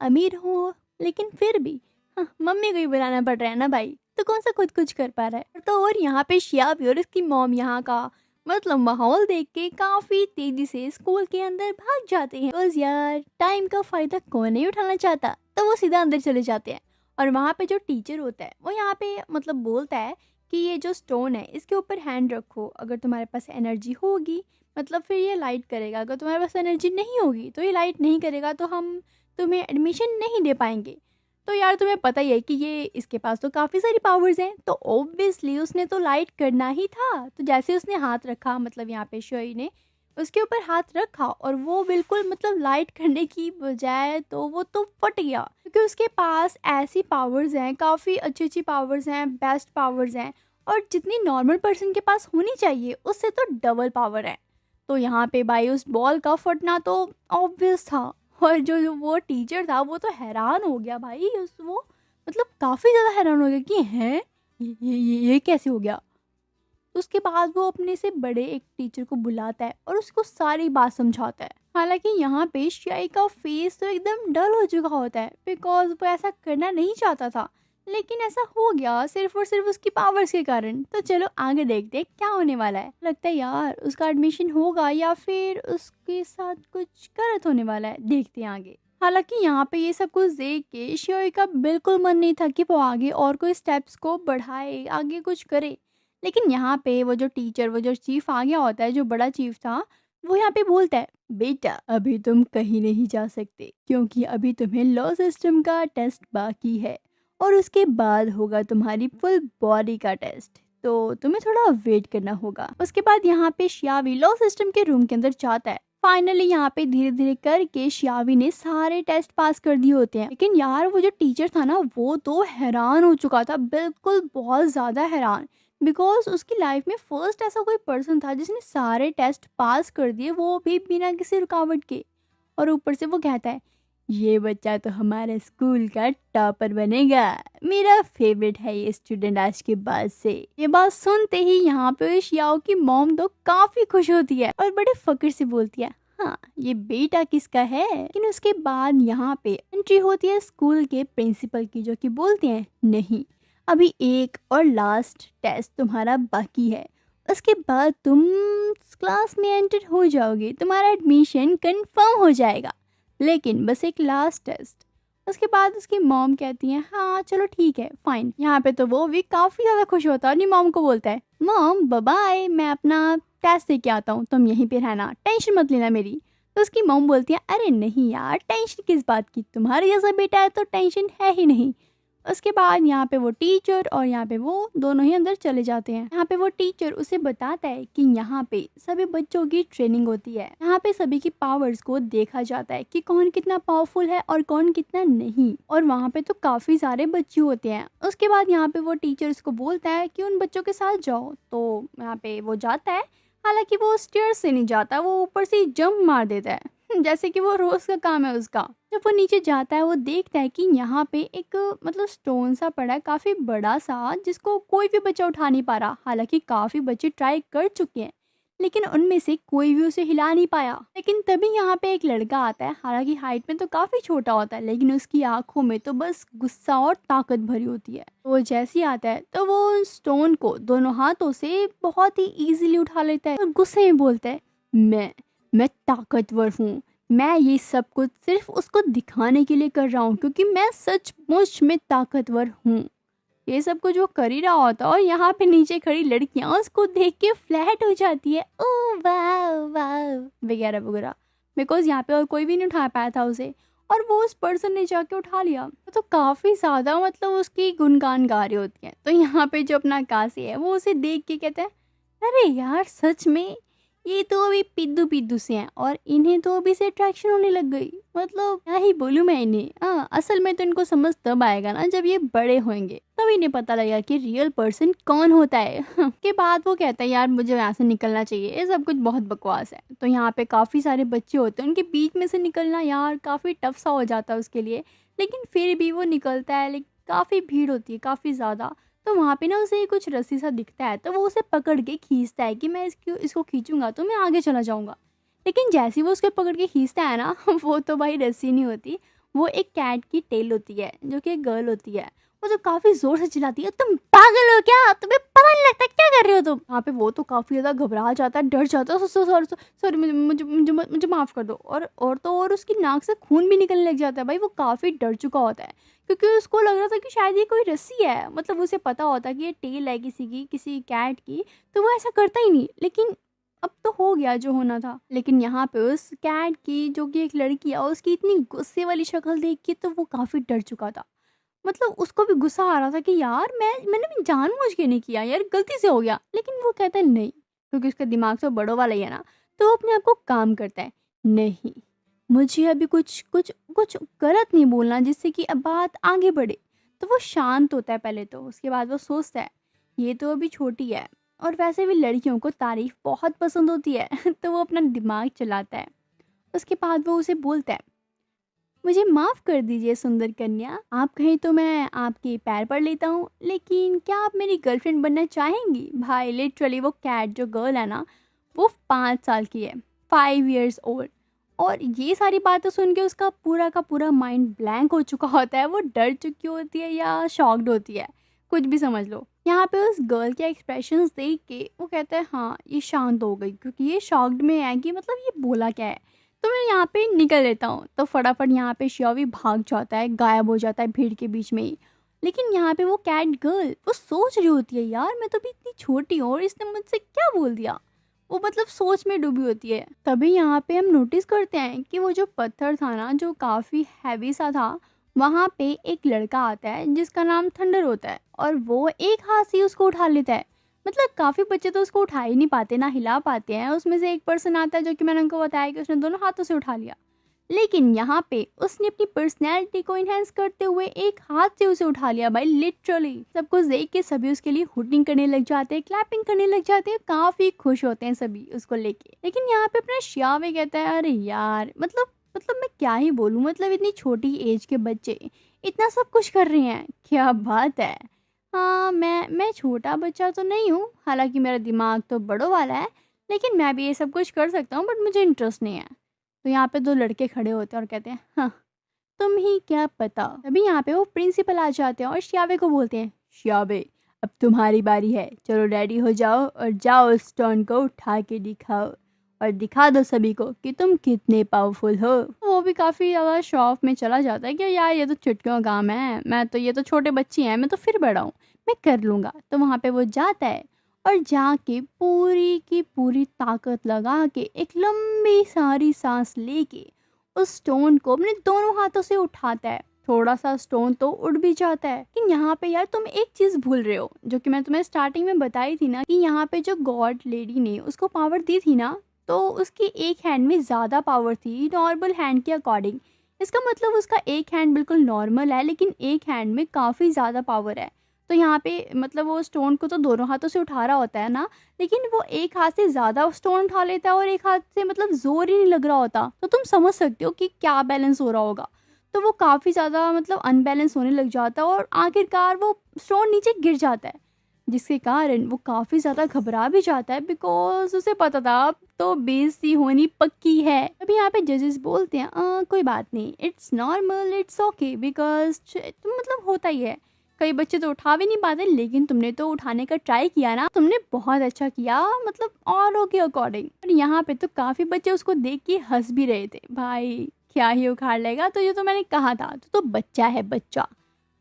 अमीर हूँ लेकिन फिर भी हाँ, मम्मी को ही बुलाना पड़ रहा है ना भाई, तो कौन सा खुद कुछ कर पा रहा है। तो और यहाँ पे शिया भी और इसकी मॉम यहाँ का मतलब माहौल देख के काफी तेजी से स्कूल के अंदर भाग जाते हैं। बस यार टाइम का फायदा कौन नहीं उठाना चाहता, तो वो सीधा अंदर चले जाते हैं। और वहाँ पे जो टीचर होता है वो यहाँ पे मतलब बोलता है कि ये जो स्टोन है इसके ऊपर हैंड रखो, अगर तुम्हारे पास एनर्जी होगी मतलब फिर ये लाइट करेगा, अगर तुम्हारे पास एनर्जी नहीं होगी तो ये लाइट नहीं करेगा, तो हम तुम्हें एडमिशन नहीं दे पाएंगे। तो यार तुम्हें पता ही है कि ये इसके पास तो काफ़ी सारी पावर्स हैं, तो ऑब्वियसली उसने तो लाइट करना ही था। तो जैसे उसने हाथ रखा, मतलब यहाँ पे शोई ने उसके ऊपर हाथ रखा और वो बिल्कुल मतलब लाइट करने की बजाय तो वो तो फट गया, क्योंकि उसके पास ऐसी पावर्स हैं, काफ़ी अच्छी अच्छी पावर्स हैं, बेस्ट पावर्स हैं, और जितनी नॉर्मल पर्सन के पास होनी चाहिए उससे तो डबल पावर है। तो यहाँ पे भाई उस बॉल का फटना तो ऑब्वियस था। और जो वो टीचर था वो तो हैरान हो गया भाई, उस वो मतलब काफ़ी ज़्यादा हैरान हो गया कि हैं ये कैसे हो गया। उसके बाद वो अपने से बड़े एक टीचर को बुलाता है और उसको सारी बात समझाता है। हालांकि यहाँ पे शियाई का फेस तो एकदम डल हो चुका होता है, बिकॉज वो ऐसा करना नहीं चाहता था, लेकिन ऐसा हो गया सिर्फ और सिर्फ उसकी पावर्स के कारण। तो चलो आगे देखते हैं क्या होने वाला है। लगता है यार उसका एडमिशन होगा या फिर उसके साथ कुछ गलत होने वाला है, देखते हैं आगे। हालांकि यहाँ पे ये सब कुछ देख के शियोई का बिल्कुल मन नहीं था कि वो आगे और कोई स्टेप्स को बढ़ाए, आगे कुछ करे। लेकिन यहाँ पे वो जो टीचर, वो जो चीफ आ गया होता है, जो बड़ा चीफ था, वो यहाँ पे बोलता है, बेटा अभी तुम कहीं नहीं जा सकते क्योंकि अभी तुम्हें लॉ सिस्टम का टेस्ट बाकी है और उसके बाद होगा तुम्हारी फुल बॉडी का टेस्ट, तो तुम्हें थोड़ा वेट करना होगा। उसके बाद यहाँ पे शियावी लॉ सिस्टम के रूम के अंदर जाता है। फाइनली यहाँ पे धीरे धीरे करके शियावी ने सारे टेस्ट पास कर दिए होते हैं, लेकिन यार वो जो टीचर था ना वो तो हैरान हो चुका था, बिल्कुल बहुत ज़्यादा हैरान, बिकॉज उसकी लाइफ में फर्स्ट ऐसा कोई पर्सन था जिसने सारे टेस्ट पास कर दिए, वो भी बिना किसी रुकावट के। और ऊपर से वो कहता है, ये बच्चा तो हमारे स्कूल का टॉपर बनेगा, मेरा फेवरेट है ये स्टूडेंट आज के बाद से। ये बात सुनते ही यहाँ पे शियाओ की मॉम तो काफी खुश होती है और बड़े फक्र से बोलती है, हाँ ये बेटा किसका है। लेकिन उसके बाद यहाँ पे एंट्री होती है स्कूल के प्रिंसिपल की, जो कि बोलते हैं, नहीं अभी एक और लास्ट टेस्ट तुम्हारा बाकी है, उसके बाद तुम क्लास में एंटर हो जाओगे, तुम्हारा एडमिशन कंफर्म हो जाएगा। लेकिन बस एक लास्ट टेस्ट। उसके बाद उसकी मॉम कहती है हाँ चलो ठीक है फाइन। यहाँ पे तो वो भी काफ़ी ज़्यादा खुश होता है और अपनी मॉम को बोलता है मॉम बाय, मैं अपना टेस्ट दे के आता हूँ, तुम यहीं पे रहना, टेंशन मत लेना मेरी। तो उसकी मॉम बोलती है अरे नहीं यार, टेंशन किस बात की, तुम्हारे जैसा बेटा है तो टेंशन है ही नहीं। उसके बाद यहाँ पे वो टीचर और यहाँ पे वो दोनों ही अंदर चले जाते हैं। यहाँ पे वो टीचर उसे बताता है कि यहाँ पे सभी बच्चों की ट्रेनिंग होती है, यहाँ पे सभी की पावर्स को देखा जाता है कि कौन कितना पावरफुल है और कौन कितना नहीं। और वहाँ पे तो काफ़ी सारे बच्चे होते हैं। उसके बाद यहाँ पे वो टीचर उसको बोलता है कि उन बच्चों के साथ जाओ, तो यहाँ पे वो जाता है। हालांकि वो स्टेयर्स से नहीं जाता, वो ऊपर से जंप मार देता है जैसे कि वो रोज का काम है उसका। जब वो नीचे जाता है वो देखता है कि यहाँ पे एक मतलब स्टोन सा पड़ा है काफी बड़ा सा, जिसको कोई भी बच्चा उठा नहीं पा रहा। हालांकि काफी बच्चे ट्राई कर चुके हैं लेकिन उनमें से कोई भी उसे हिला नहीं पाया। लेकिन तभी यहाँ पे एक लड़का आता है, हालांकि हाइट में तो काफी छोटा होता है लेकिन उसकी आंखों में तो बस गुस्सा और ताकत भरी होती है। वो जैसे ही आता है तो वो उन स्टोन को दोनों हाथों से बहुत ही इजीली उठा लेता है और गुस्से में बोलता है मैं ताकतवर हूँ, मैं ये सब कुछ सिर्फ उसको दिखाने के लिए कर रहा हूँ क्योंकि मैं सचमुच में ताकतवर हूँ। ये सब कुछ वो कर ही रहा होता है और यहाँ पे नीचे खड़ी लड़कियाँ उसको देख के फ्लैट हो जाती है, ओ वाह वाह वगैरह वगैरह। बिकॉज यहाँ पे और कोई भी नहीं उठा पाया था उसे और वो उस पर्सन ने जाके उठा लिया। तो काफ़ी ज़्यादा मतलब उसकी गुणगान गा रही होती है। तो यहाँ पे जो अपना काशी है वो उसे देख के कहता है अरे यार सच में ये तो अभी पिद्दू पिद्दू से हैं और इन्हें तो अभी से अट्रैक्शन होने लग गई। मतलब क्या ही बोलूँ मैं इन्हें। हाँ असल में तो इनको समझ तब आएगा ना जब ये बड़े होंगे, तब इन्हें पता लगेगा कि रियल पर्सन कौन होता है के बाद वो कहता है यार मुझे यहाँ से निकलना चाहिए, ये सब कुछ बहुत बकवास है। तो यहाँ पे काफ़ी सारे बच्चे होते हैं, उनके बीच में से निकलना यार काफ़ी टफ सा हो जाता है उसके लिए। लेकिन फिर भी वो निकलता है, लेकिन काफ़ी भीड़ होती है काफ़ी ज़्यादा। तो वहाँ पे ना उसे कुछ रस्सी सा दिखता है तो वो उसे पकड़ के खींचता है कि मैं इसको खींचूंगा तो मैं आगे चला जाऊंगा। लेकिन जैसे ही वो उसको पकड़ के खींचता है ना वो तो भाई रस्सी नहीं होती, वो एक कैट की टेल होती है जो कि एक गर्ल होती है। वो तो काफ़ी ज़ोर से चिल्लाती है तुम पागल हो क्या, तुम्हें पता नहीं लगता क्या कर रहे हो तुम। वहाँ पे वो तो काफ़ी ज़्यादा घबरा जाता है, डर जाता है, सॉरी सॉरी मुझे मुझे मुझे मुझे माफ़ कर दो। और तो और उसकी नाक से खून भी निकलने लग जाता है। भाई वो काफ़ी डर चुका होता है क्योंकि उसको लग रहा था कि शायद ये कोई रस्सी है, मतलब उसे पता होता कि ये टेल है किसी कैट की, तो वो ऐसा करता ही नहीं। लेकिन अब तो हो गया जो होना था। लेकिन यहाँ पे उस कैट की जो कि एक लड़की है उसकी इतनी गुस्से वाली शक्ल देख के तो वो काफ़ी डर चुका था। मतलब उसको भी गुस्सा आ रहा था कि यार मैंने भी जानबूझ के नहीं किया यार, गलती से हो गया। लेकिन वो कहता है नहीं, क्योंकि उसका दिमाग तो बड़ों वाला ही है ना, तो वो अपने आप को काम करता है नहीं, मुझे अभी कुछ कुछ कुछ गलत नहीं बोलना जिससे कि अब बात आगे बढ़े। तो वो शांत होता है पहले तो, उसके बाद वो सोचता है ये तो अभी छोटी है और वैसे भी लड़कियों को तारीफ बहुत पसंद होती है तो वो अपना दिमाग चलाता है। उसके बाद वो उसे बोलता है मुझे माफ़ कर दीजिए सुंदर कन्या, आप कहें तो मैं आपके पैर पड़ लेता हूँ, लेकिन क्या आप मेरी गर्लफ्रेंड बनना चाहेंगी। भाई लिटरली वो कैट जो गर्ल है ना वो 5 साल की है, 5 years old। और ये सारी बातें सुन के उसका पूरा का पूरा माइंड ब्लैंक हो चुका होता है, वो डर चुकी होती है या शॉक्ड होती है, कुछ भी समझ लो। यहाँ पे उस गर्ल के एक्सप्रेशंस देख के वो कहता है हाँ ये शांत हो गई, क्योंकि ये शॉक्ड में है कि मतलब ये बोला क्या है। तो मैं यहाँ पे निकल लेता हूँ। तो फटाफट यहाँ पे शियावी भाग जाता है, गायब हो जाता है भीड़ के बीच में ही। लेकिन यहाँ पे वो कैट गर्ल वो सोच रही होती है यार मैं तो अभी इतनी छोटी हूँ और इसने मुझसे क्या बोल दिया। वो मतलब सोच में डूबी होती है। तभी यहाँ पे हम नोटिस करते हैं कि वो जो पत्थर था ना जो काफ़ी हैवी सा था, वहाँ पे एक लड़का आता है जिसका नाम थंडर होता है और वो एक हाथ से ही उसको उठा लेता है। मतलब काफ़ी बच्चे तो उसको उठा ही नहीं पाते ना हिला पाते हैं। उसमें से एक पर्सन आता है जो कि मैंने उनको बताया कि उसने दोनों हाथों से उठा लिया। लेकिन यहाँ पे उसने अपनी पर्सनैलिटी को इन्हेंस करते हुए एक हाथ से उसे उठा लिया। भाई लिटरली सब कुछ देख के सभी उसके लिए हुटिंग करने लग जाते हैं, क्लैपिंग करने लग जाते हैं, काफ़ी खुश होते हैं सभी उसको लेके। लेकिन यहाँ पे अपना श्यावे कहता है अरे यार मतलब मैं क्या ही बोलूँ, मतलब इतनी छोटी एज के बच्चे इतना सब कुछ कर रहे हैं, क्या बात है। हाँ मैं छोटा बच्चा तो नहीं हूँ, हालांकि मेरा दिमाग तो बड़ों वाला है, लेकिन मैं भी ये सब कुछ कर सकता हूँ बट मुझे इंटरेस्ट नहीं है। तो यहाँ पे 2 लड़के खड़े होते हैं और कहते हैं हाँ तुम ही क्या पता। तभी यहाँ पे वो प्रिंसिपल आ जाते हैं और श्यावे को बोलते हैं शियाबे, अब तुम्हारी बारी है, चलो रेडी हो जाओ और जाओ उस स्टोन को उठा के दिखाओ और दिखा दो सभी को कि तुम कितने पावरफुल हो। वो भी काफ़ी ज़्यादा शौक में चला जाता है कि यार ये तो चुटकियों का काम है, मैं तो ये तो छोटे बच्चे हैं, मैं तो फिर बड़ा हूँ, मैं कर लूँगा। तो वहाँ पे वो जाता है और जाके पूरी की पूरी ताकत लगा के एक लंबी सारी सांस लेके उस स्टोन को अपने दोनों हाथों से उठाता है। थोड़ा सा स्टोन तो उड़ भी जाता है। लेकिन यहाँ पे यार तुम एक चीज भूल रहे हो, जो कि मैं तुम्हें स्टार्टिंग में बताई थी ना, कि यहाँ पे जो गॉड लेडी ने उसको पावर दी थी ना, तो उसकी एक हैंड में ज्यादा पावर थी नॉर्मल हैंड के अकॉर्डिंग। इसका मतलब उसका एक हैंड बिल्कुल नॉर्मल है, लेकिन एक हैंड में काफी ज्यादा पावर है। तो यहाँ पे मतलब वो स्टोन को तो दोनों हाथों से उठा रहा होता है ना, लेकिन वो एक हाथ से ज्यादा स्टोन उठा लेता है और एक हाथ से मतलब जोर ही नहीं लग रहा होता। तो तुम समझ सकते हो कि क्या बैलेंस हो रहा होगा। तो वो काफ़ी ज़्यादा मतलब अनबैलेंस होने लग जाता है और आखिरकार वो स्टोन नीचे गिर जाता है, जिसके कारण वो काफ़ी ज़्यादा घबरा भी जाता है, बिकॉज उसे पता था अब तो बेइज्जती होनी पक्की है। अभी यहाँ पे जजेस बोलते हैं कोई बात नहीं, it's normal, it's okay, because मतलब होता ही है, कई बच्चे तो उठा भी नहीं पाते, लेकिन तुमने तो उठाने का ट्राई किया ना, तुमने बहुत अच्छा किया, मतलब औरों के अकॉर्डिंग। और यहाँ पे तो काफ़ी बच्चे उसको देख के हंस भी रहे थे, भाई क्या ही उखाड़ लेगा, तो ये तो मैंने कहा था, तो बच्चा है बच्चा।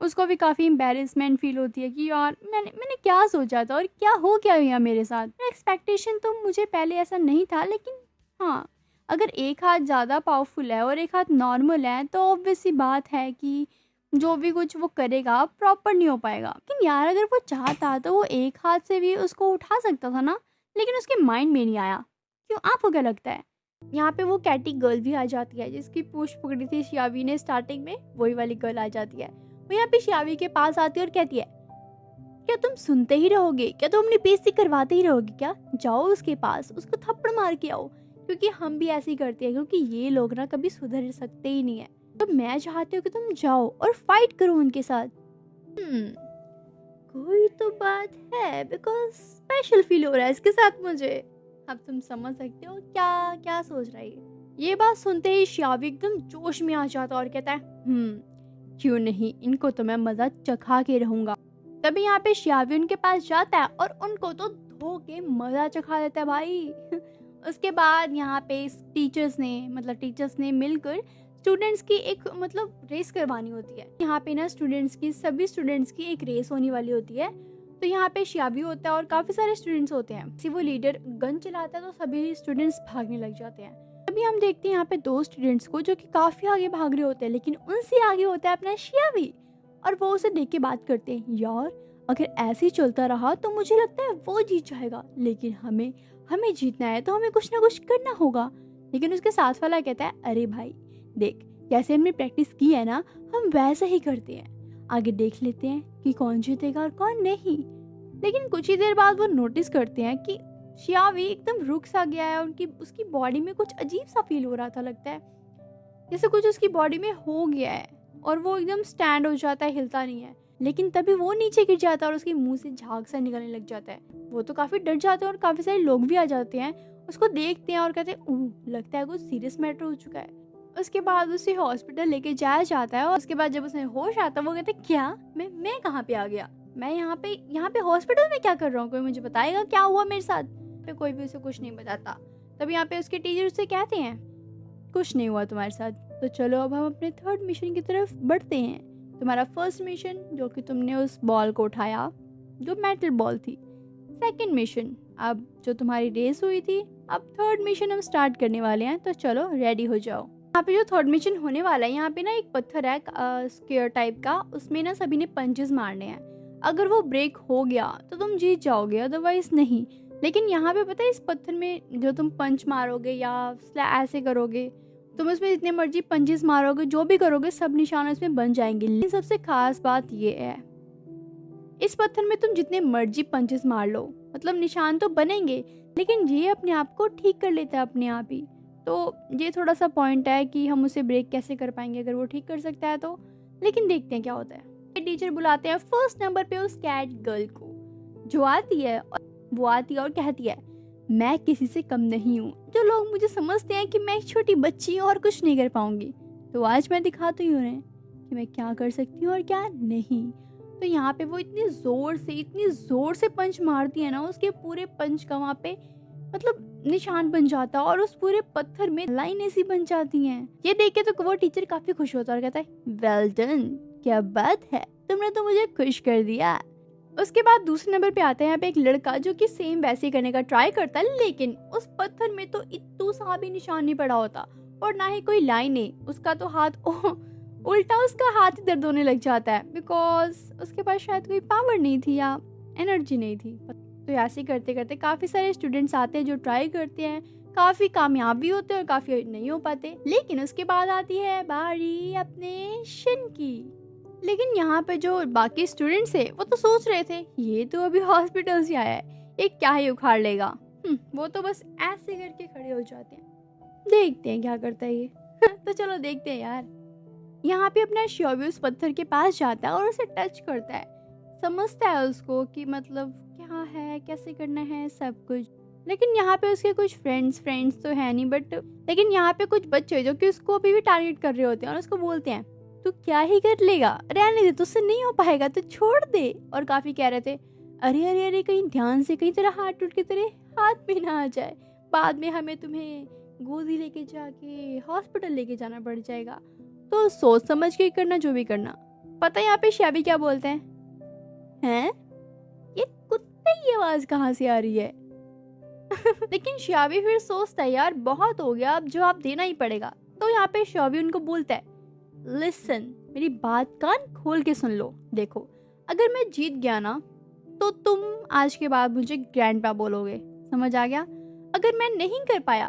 उसको भी काफ़ी एम्बेरसमेंट फील होती है कि यार मैंने क्या सोचा था और क्या हो क्या गया मेरे साथ। एक्सपेक्टेशन तो मुझे पहले ऐसा नहीं था, लेकिन हाँ, अगर एक हाथ ज़्यादा पावरफुल है और एक हाथ नॉर्मल है तो ऑब्वियस सी बात है कि जो भी कुछ वो करेगा प्रॉपर नहीं हो पाएगा। लेकिन यार अगर वो चाहता तो वो एक हाथ से भी उसको उठा सकता था ना, लेकिन उसके माइंड में नहीं आया। क्यों, आपको क्या लगता है? यहाँ पे वो कैटी गर्ल भी आ जाती है, जिसकी पूछ पकड़ी थी शियावी ने स्टार्टिंग में, वही वाली गर्ल आ जाती है। वो यहाँ पे शियावी के पास आती है और कहती है, क्या तुम सुनते ही रहोगे, क्या तुम अपनी बेइज्जती करवाते ही रहोगे क्या? जाओ उसके पास, उसको थप्पड़ मार के आओ, क्योंकि हम भी ऐसे ही करते हैं, क्योंकि ये लोग ना कभी सुधर सकते ही नहीं है। तो मैं चाहती हूँ कि तुम जाओ और फाइट करो उनके साथ। कोई तो बात है, बिकॉज स्पेशल फील हो रहा है इसके साथ मुझे। अब तुम समझ सकते हो क्या क्या सोच रही है। ये बात सुनते ही शियावी एकदम जोश में आ जाता और कहता है, क्यों नहीं, इनको तो मैं मजा चखा के रहूंगा। तभी यहाँ पे शियावी उनके पास जाता है और उनको तो धो के मजा चखा देता है भाई। उसके बाद यहाँ पे टीचर्स ने मिलकर स्टूडेंट्स की एक मतलब रेस करवानी होती है। यहाँ पे ना सभी स्टूडेंट्स की एक रेस होने वाली होती है। तो यहाँ पे शियाबी होता है और काफी सारे स्टूडेंट्स होते हैं। वो लीडर गन चलाता है तो सभी स्टूडेंट्स भागने लग जाते हैं। अभी हम देखते हैं यहाँ पे दो स्टूडेंट्स को जो कि काफी आगे भाग रहे होते हैं, लेकिन उनसे आगे होता है अपना शियाबी। और वो उसे देख के बात करते हैं, यार अगर ऐसे ही चलता रहा तो मुझे लगता है वो जीत जाएगा, लेकिन हमें जीतना है तो हमें कुछ ना कुछ करना होगा। लेकिन उसके साथ वाला कहता है, अरे भाई देख, जैसे हमने प्रैक्टिस की है ना, हम वैसा ही करते हैं, आगे देख लेते हैं कि कौन जीतेगा और कौन नहीं। लेकिन कुछ ही देर बाद वो नोटिस करते हैं कि शियावी एकदम रुक सा गया है, उसकी बॉडी में कुछ अजीब सा फील हो रहा था, लगता है जैसे कुछ उसकी बॉडी में हो गया है, और वो एकदम स्टैंड हो जाता है, हिलता नहीं है। लेकिन तभी वो नीचे गिर जाता है और उसके मुंह से झाग सा निकलने लग जाता है। वो तो काफी डर जाते हैं और काफी सारे लोग भी आ जाते हैं, उसको देखते हैं और कहते हैं, ओह लगता है कुछ सीरियस मैटर हो चुका है। उसके बाद उसे हॉस्पिटल लेके जाया जाता है और उसके बाद जब उसे होश आता है वो कहते, क्या मैं कहाँ पे आ गया, मैं यहाँ पे हॉस्पिटल में क्या कर रहा हूँ, कोई मुझे बताएगा क्या हुआ मेरे साथ? पे कोई भी उसे कुछ नहीं बताता। तब यहाँ पे उसके टीचर उसे कहते हैं, कुछ नहीं हुआ तुम्हारे साथ, तो चलो अब हम अपने थर्ड मिशन की तरफ बढ़ते हैं। तुम्हारा फर्स्ट मिशन जो कि तुमने उस बॉल को उठाया जो मेटल बॉल थी, सेकंड मिशन अब जो तुम्हारी रेस हुई थी, अब थर्ड मिशन हम स्टार्ट करने वाले हैं, तो चलो रेडी हो जाओ। यहाँ पे जो थर्ड मिशन होने वाला है, यहाँ पे ना एक पत्थर है स्क्वायर टाइप का, उसमें ना सभी ने पंचेस मारने हैं। अगर वो ब्रेक हो गया तो तुम जीत जाओगे, अदरवाइज नहीं। लेकिन यहाँ पे पता है, इस पत्थर में जो तुम पंच मारोगे या ऐसे करोगे, तुम इसमें जितने मर्जी पंचेस मारोगे, जो भी करोगे सब निशान इसमें बन जाएंगे। लेकिन सबसे खास बात ये है, इस पत्थर में तुम जितने मर्जी पंचेस मार लो, मतलब निशान तो बनेंगे, लेकिन ये अपने आप को ठीक कर लेता है अपने आप ही। तो ये थोड़ा सा पॉइंट है कि हम उसे ब्रेक कैसे कर पाएंगे अगर वो ठीक कर सकता है तो। लेकिन देखते हैं क्या होता है। टीचर बुलाते हैं फर्स्ट नंबर पे उस कैट गर्ल को, जो आती है और कहती है, मैं किसी से कम नहीं हूँ। जो लोग मुझे समझते हैं कि मैं एक छोटी बच्ची हूँ और कुछ नहीं कर पाऊंगी, तो आज मैं दिखाती हूँ उन्हें कि मैं क्या कर सकती हूँ और क्या नहीं। तो यहाँ पे वो इतनी ज़ोर से पंच मारती है ना, उसके पूरे पंच का वहाँ पे मतलब निशान बन जाता है और उस पूरे पत्थर में लाइनें सी बन जाती हैं। ये देख के तो वो टीचर काफ़ी खुश होता है और कहता है वेल डन, क्या बात है, तुमने तो मुझे खुश कर दिया। उसके बाद दूसरे नंबर पे आता है यहाँ पे एक लड़का जो कि सेम वैसे ही करने का ट्राई करता है, लेकिन उस पत्थर में तो इतू सा भी निशान नहीं पड़ा होता और ना ही कोई लाइन है। उसका तो हाथ उल्टा उसका हाथ ही दर्द होने लग जाता है, बिकॉज उसके पास शायद कोई पावर नहीं थी या एनर्जी नहीं थी। तो ऐसे करते करते काफ़ी सारे स्टूडेंट्स आते हैं जो ट्राई करते हैं, काफ़ी कामयाब भी होते हैं और काफ़ी नहीं हो पाते। लेकिन उसके बाद आती है बारी अपने शन की। लेकिन यहाँ पे जो बाकी स्टूडेंट्स है वो तो सोच रहे थे ये तो अभी हॉस्पिटल से आया है, ये क्या ही उखाड़ लेगा। वो तो बस ऐसे करके खड़े हो जाते हैं। देखते हैं क्या करता है ये। तो चलो देखते हैं यार। यहाँ पे अपना श्योबी उस पत्थर के पास जाता है और उसे टच करता है, समझता है उसको कि मतलब क्या है, कैसे करना है, सब कुछ। लेकिन यहाँ पे उसके कुछ फ्रेंड्स तो है नहीं, बट लेकिन यहाँ पे कुछ बच्चे जो कि उसको अभी भी टारगेट कर रहे होते हैं और उसको बोलते हैं तू क्या ही कर लेगा, रहने दे, तुझसे नहीं हो पाएगा, तू छोड़ दे। और काफी कह रहे थे अरे अरे अरे कहीं ध्यान से, कहीं तेरा हाथ टूट के तेरे हाथ में ना आ जाए, बाद में हमें तुम्हें गोदी लेके जाके हॉस्पिटल लेके जाना पड़ जाएगा। तो सोच समझ के करना जो भी करना। पता है यहाँ पे श्याबी क्या बोलते हैं ये कुत्ते की आवाज कहाँ से आ रही है। लेकिन श्याबी फिर सोचता है यार बहुत हो गया, अब जवाब देना ही पड़ेगा। तो यहाँ पे श्याबी उनको बोलता है लिसन, मेरी बात कान खोल के सुन लो। देखो अगर मैं जीत गया ना तो तुम आज के बाद मुझे ग्रैंडपा बोलोगे, समझ आ गया। अगर मैं नहीं कर पाया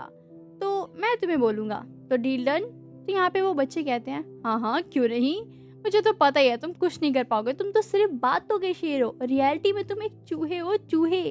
तो मैं तुम्हें बोलूंगा। तो डील डन। तो यहाँ पे वो बच्चे कहते हैं हाँ हाँ क्यों नहीं, मुझे तो पता ही है तुम कुछ नहीं कर पाओगे, तुम तो सिर्फ बातों के शेर हो, रियलिटी में तुम एक चूहे हो, चूहे।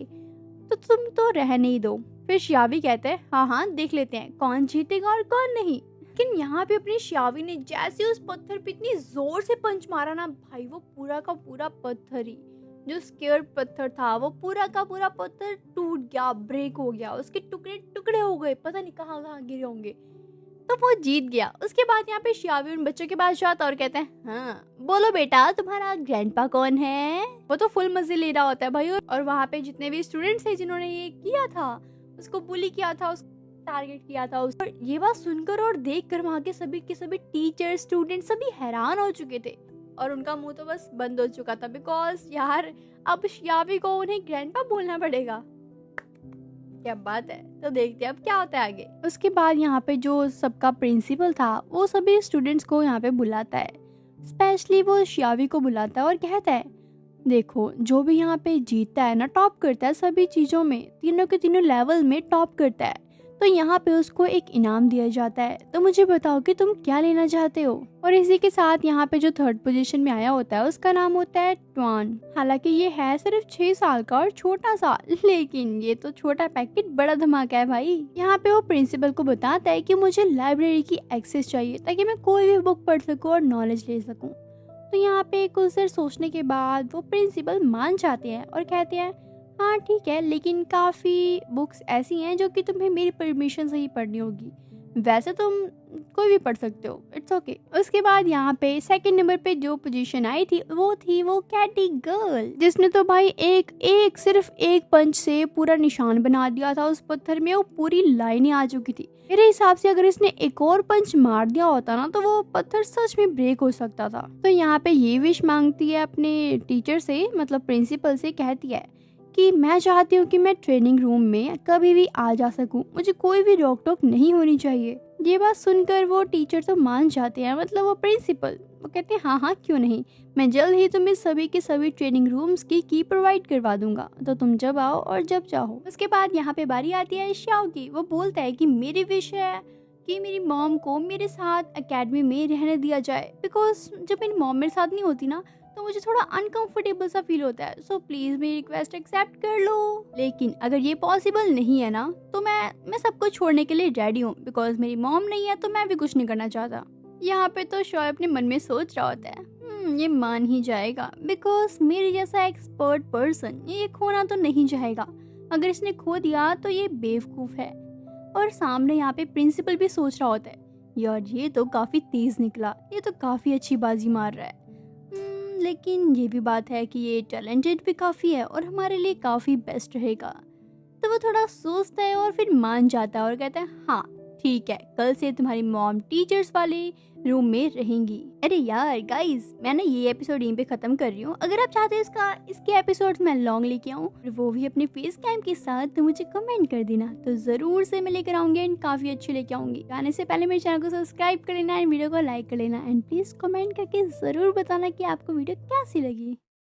तो तुम तो रहने ही दो। फिर श्यावी कहते हैं हाँ हाँ देख लेते हैं कौन जीतेगा और कौन नहीं। लेकिन यहाँ पे अपनी श्यावी ने जैसे उस पत्थर पे इतनी जोर से पंच मारा ना भाई, वो पूरा का पूरा पत्थर ही जो स्केयर पत्थर था वो पूरा का पूरा पत्थर टूट गया, ब्रेक हो गया, उसके टुकड़े टुकड़े हो गए, पता नहीं कहाँ कहाँ गिरे होंगे। तो वो जीत गया। उसके बाद यहाँ पे श्यावी उन बच्चों के पास जाता और कहते हैं हाँ बोलो बेटा तुम्हारा ग्रैंडपा कौन है। वो तो फुल मजे ले रहा होता है भाई। और वहाँ पे जितने भी स्टूडेंट्स थे जिन्होंने ये किया था, उसको बुली किया था, उसको टारगेट किया था, और ये बात सुनकर और देख कर वहाँ के सभी टीचर स्टूडेंट सभी हैरान हो चुके थे और उनका मुंह तो बस बंद हो चुका था, बिकॉज यार अब श्यावी को उन्हें ग्रैंडपा बोलना पड़ेगा। क्या बात है। तो देखते हैं अब क्या होता है आगे। उसके बाद यहाँ पे जो सबका प्रिंसिपल था वो सभी स्टूडेंट्स को यहाँ पे बुलाता है, स्पेशली वो श्यावी को बुलाता है और कहता है देखो जो भी यहाँ पे जीतता है ना, टॉप करता है सभी चीज़ों में, तीनों के तीनों लेवल में टॉप करता है, तो यहाँ पे उसको एक इनाम दिया जाता है। तो मुझे बताओ कि तुम क्या लेना चाहते हो। और इसी के साथ यहाँ पे जो थर्ड पोजीशन में आया होता है उसका नाम होता है ट्वान। हालांकि ये है सिर्फ 6 साल का और छोटा सा, लेकिन ये तो छोटा पैकेट बड़ा धमाका है भाई। यहाँ पे वो प्रिंसिपल को बताता है कि मुझे लाइब्रेरी की एक्सेस चाहिए ताकि मैं कोई भी बुक पढ़ सकूँ और नॉलेज ले सकूँ। तो यहाँ पे कुछ देर सोचने के बाद वो प्रिंसिपल मान जाते हैं और कहते हैं हाँ ठीक है, लेकिन काफ़ी बुक्स ऐसी हैं जो कि तुम्हें मेरी परमिशन से ही पढ़नी होगी, वैसे तुम कोई भी पढ़ सकते हो, इट्स ओके। उसके बाद यहाँ पे सेकंड नंबर पे जो पोजीशन आई थी वो कैटी गर्ल, जिसने तो भाई सिर्फ एक पंच से पूरा निशान बना दिया था उस पत्थर में, वो पूरी लाइनें आ चुकी थी। मेरे हिसाब से अगर इसने एक और पंच मार दिया होता ना तो वो पत्थर सच में ब्रेक हो सकता था। तो यहाँ पे ये विश मांगती है अपने टीचर से, मतलब प्रिंसिपल से, कहती है कि मैं चाहती हूँ कि मैं ट्रेनिंग रूम में कभी भी आ जा सकूँ, मुझे कोई भी रोक टोक नहीं होनी चाहिए। ये बात सुनकर वो टीचर तो मान जाते हैं, मतलब वो प्रिंसिपल, वो कहते हैं हाँ हाँ क्यों नहीं, मैं जल्द ही तुम्हें सभी के सभी ट्रेनिंग रूम्स की प्रोवाइड करवा दूंगा, तो तुम जब आओ और जब चाहो। उसके बाद यहाँ पे बारी आती है श्याओ की। वो बोलता है कि मेरी विश है कि मेरी मॉम को मेरे साथ एकेडमी में रहने दिया जाए, बिकॉज जब मेरी मॉम मेरे साथ नहीं होती ना तो मुझे थोड़ा अनकंफर्टेबल सा फील होता है, सो प्लीज मेरी रिक्वेस्ट एक्सेप्ट कर लो। लेकिन अगर ये पॉसिबल नहीं है ना तो मैं सब कुछ छोड़ने के लिए रेडी हूँ, बिकॉज मेरी मॉम नहीं है तो मैं भी कुछ नहीं करना चाहता। यहाँ पे तो शॉय अपने मन में सोच रहा होता है ये मान ही जाएगा, बिकॉज मेरे जैसा एक्सपर्ट पर्सन ये खोना तो नहीं चाहेगा, अगर इसने खो दिया तो ये बेवकूफ़ है। और सामने यहाँ पे प्रिंसिपल भी सोच रहा होता है यार ये तो काफ़ी तेज़ निकला, ये तो काफ़ी अच्छी बाजी मार रहा है। लेकिन ये भी बात है कि ये टैलेंटेड भी काफ़ी है और हमारे लिए काफ़ी बेस्ट रहेगा। तो वो थोड़ा सोचता है और फिर मान जाता है और कहता है हाँ ठीक है, कल से तुम्हारी मॉम टीचर्स वाले रूम में रहेंगी। अरे यार गाइस, मैं ना ये एपिसोड यहीं पे खत्म कर रही हूँ। अगर आप चाहते हैं इसके एपिसोड्स मैं लॉन्ग लेके आऊँ और वो भी अपने फेस कैम के साथ, तो मुझे कमेंट कर देना, तो जरूर से मैं लेकर आऊंगी एंड काफी अच्छे लेके आऊंगी। जाने से पहले मेरे चैनल को सब्सक्राइब कर लेना एंड वीडियो को लाइक कर लेना एंड प्लीज कमेंट करके जरूर बताना कि आपको वीडियो कैसी लगी।